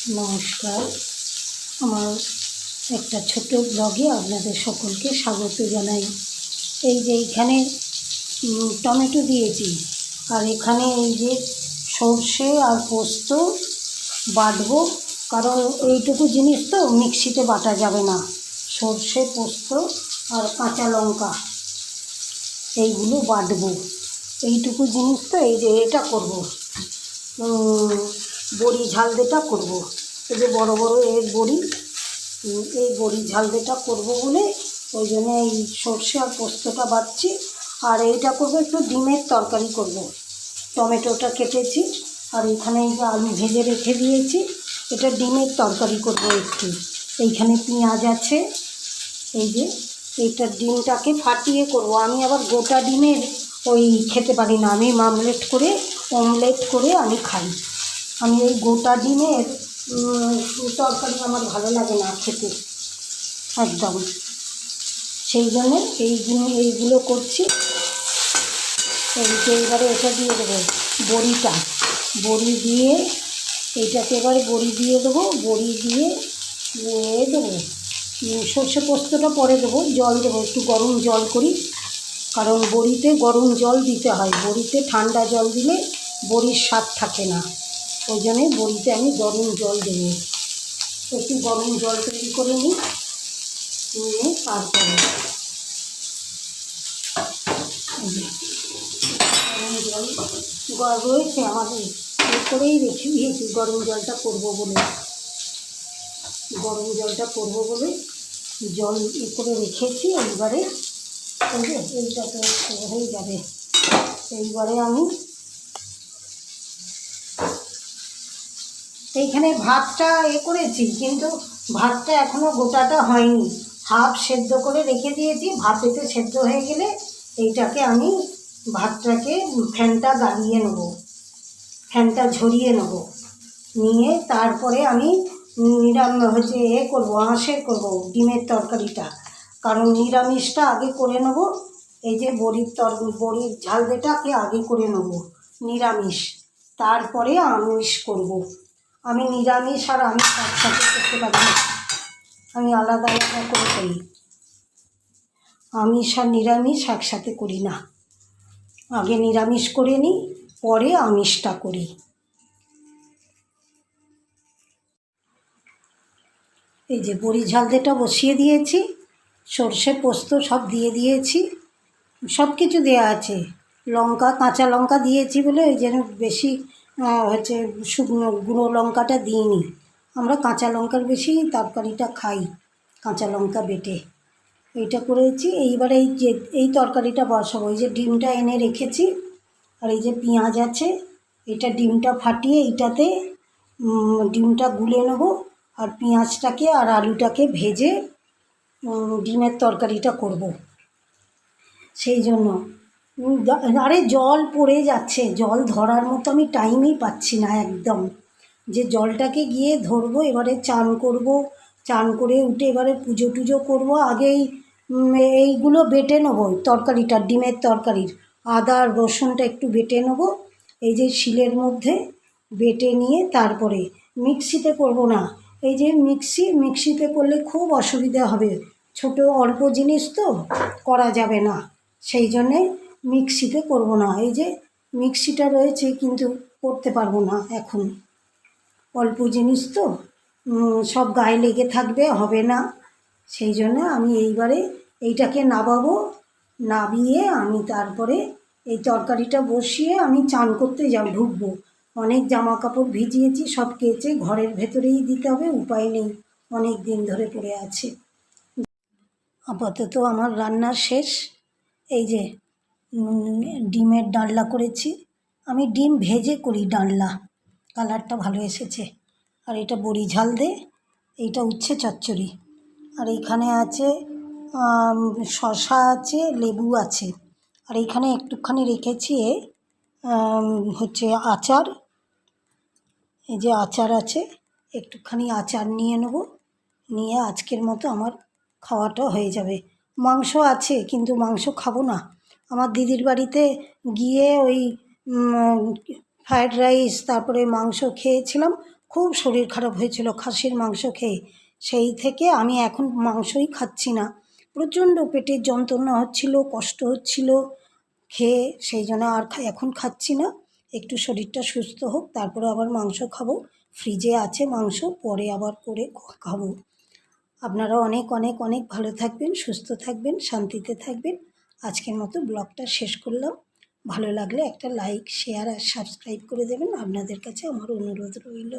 নমস্কার, আমার একটা ছোট ব্লগে আপনাদের সকলকে স্বাগত জানাই। এই যে এইখানে টমেটো দিয়েছি, আর এখানে এই যে সর্ষে আর পোস্ত বাটবো, কারণ এইটুকু জিনিস তো মিক্সিতে বাটা যাবে না। সর্ষে, পোস্ত আর কাঁচা লঙ্কা এইগুলো বাটবো। এইটুকু জিনিস তো, এই যে এটা করব, বড়ি ঝালদেটা করব। এই যে বড় বড় এর বড়ি, এই বড়ি ঝালদেটা করব বলে ওই জন্য এই সর্ষে আর পোস্তটা বাটছি। আর এইটা করব, একটু ডিমের তরকারি করব। টমেটোটা কেটেছি, আর এখানে এই যে আলু ভেজে রেখে দিয়েছি, এটা ডিমের তরকারি করব একটু। এইখানে পেঁয়াজ আছে, এই যে এইটা ডিমটাকে ফাটিয়ে করব। আমি আবার গোটা ডিমের ওই খেতে পারি না, আমি অমলেট করে আমি খাই। আমি ওই গোটা ডিমের তরকারি আমার ভালো লাগে না খেতে একদম। সেই জন্য এইগুলো করছি। এই যে এবারে এটা দিয়ে দেবো বড়ি দিয়ে, এইটাকে এবারে বড়ি দিয়ে দেবো। বড়ি দিয়ে দেবো সর্ষে পোস্তটা পরে দেবো। জল দেবো, একটু গরম জল করি, কারণ বড়িতে গরম জল দিতে হয়। বড়িতে ঠান্ডা জল দিলে বড়ির স্বাদ থাকে না, ওই জন্যে বড়িতে আমি গরম জল দেবো। একটু গরম জল তৈরি করে নিয়ে তারপরে গরম জল রয়েছে আমাদের, এর করেই রেখে দিয়েছি গরম জলটা করবো বলে। জল করে রেখেছি। এইবারে এইটা তো হয়ে যাবে। এইবারে আমি এইখানে ভাতটা করেছি, কিন্তু ভাতটা এখনও গোটাটা হয়নি। হাফ সেদ্ধ করে রেখে দিয়েছি। ভাতেতে সেদ্ধ হয়ে গেলে এইটাকে আমি ভাতটাকে ফ্যানটা ঝরিয়ে নেব। নিয়ে তারপরে আমি আঁশের করব ডিমের তরকারিটা, কারণ নিরামিষটা আগে করে নেব। এই যে বড়ির ঝালটাকে আগে করে নেব নিরামিষ, তারপরে আমিষ করব। আমি নিরামিষ আর আমিষ একসাথে করতে পারি না, আমি আলাদা আলাদা করে করি। আমিষ আর নিরামিষ একসাথে করি না, আগে নিরামিষ করে নিই, পরে আমিষটা করি। এই যে বড়ি ঝালদেটা বসিয়ে দিয়েছি, সর্ষে পোস্ত সব দিয়ে দিয়েছি, সব কিছু দেওয়া আছে। কাঁচা লঙ্কা দিয়েছি বলে ওই জন্য বেশি শুকনো গুঁড়ো লঙ্কাটা দিইনি। আমরা কাঁচা লঙ্কার বেশি তরকারিটা খাই, কাঁচা লঙ্কা বেটে। এইটা করেছি। এইবারে এই তরকারিটা বসাবো। এই যে ডিমটা এনে রেখেছি, আর এই যে পেঁয়াজ আছে, এটা ডিমটা ফাটিয়ে এইটাতে ডিমটা গুলে নেব, আর পেঁয়াজটাকে আর আলুটাকে ভেজে ডিমের তরকারিটা করব। সেই জন্য আরে জল পড়ে যাচ্ছে, জল ধরার মতো আমি টাইমই পাচ্ছি না একদম, যে জলটাকে গিয়ে ধরবো। এবারে চান করব, চান করে উঠে এবারে পুজো টুজো করবো। আগেই এইগুলো বেটে নেবো, তরকারিটা ডিমের তরকারির আদা রসুনটা একটু বেটে নেবো। এই যে শিলের মধ্যে বেটে নিয়ে তারপরে মিক্সিতে করব না। এই যে মিক্সিতে করলে খুব অসুবিধা হবে, ছোট অল্প জিনিস তো করা যাবে না, সেই জন্যে মিক্সিতে করব না। এই যে মিক্সিটা রয়েছে, কিন্তু করতে পারবো না এখন, অল্প জিনিস তো সব গায়ে লেগে থাকবে, হবে না। সেই জন্য আমি এইবারে এইটাকে নাবিয়ে আমি তারপরে এই তরকারিটা বসিয়ে আমি চান করতে ঢুকবো। অনেক জামা কাপড় ভিজিয়েছি, সব কেচে ঘরের ভেতরেই দিতে হবে, উপায় নেই, অনেক দিন ধরে পড়ে আছে। আপাতত আমার রান্না শেষ। এই যে ডিমের ডালনা করেছি, আমি ডিম ভেজে করি ডালনা, কালারটা ভালো এসেছে। আর এটা বড়ি ঝাল দে, এইটা উচ্ছে চচ্চড়ি। আর এইখানে আছে শসা আছে, লেবু আছে। আর এইখানে একটুখানি রেখেছি আচার। এই যে আচার আছে, একটুখানি আচার নিয়ে নেব, নিয়ে আজকের মতো আমার খাওয়াটা হয়ে যাবে। মাংস আছে, কিন্তু মাংস খাবো না। আমার দিদির বাড়িতে গিয়ে ওই ফ্রায়েড রাইস তারপরে মাংস খেয়েছিলাম, খুব শরীর খারাপ হয়েছিল খাসির মাংস খেয়ে। সেই থেকে আমি এখন মাংসই খাচ্ছি না। প্রচণ্ড পেটের যন্ত্রণা হচ্ছিল, কষ্ট হচ্ছিল খেয়ে, সেই জন্য আর এখন খাচ্ছি না। একটু শরীরটা সুস্থ হোক, তারপরে আবার মাংস খাবো। ফ্রিজে আছে মাংস, পরে আবার করে খাবো। আপনারা অনেক অনেক অনেক ভালো থাকবেন, সুস্থ থাকবেন, শান্তিতে থাকবেন। আজকের মতো ব্লগটা শেষ করলাম। ভালো লাগলে একটা লাইক, শেয়ার আর সাবস্ক্রাইব করে দেবেন। আপনাদের কাছে আমার অনুরোধ রইল।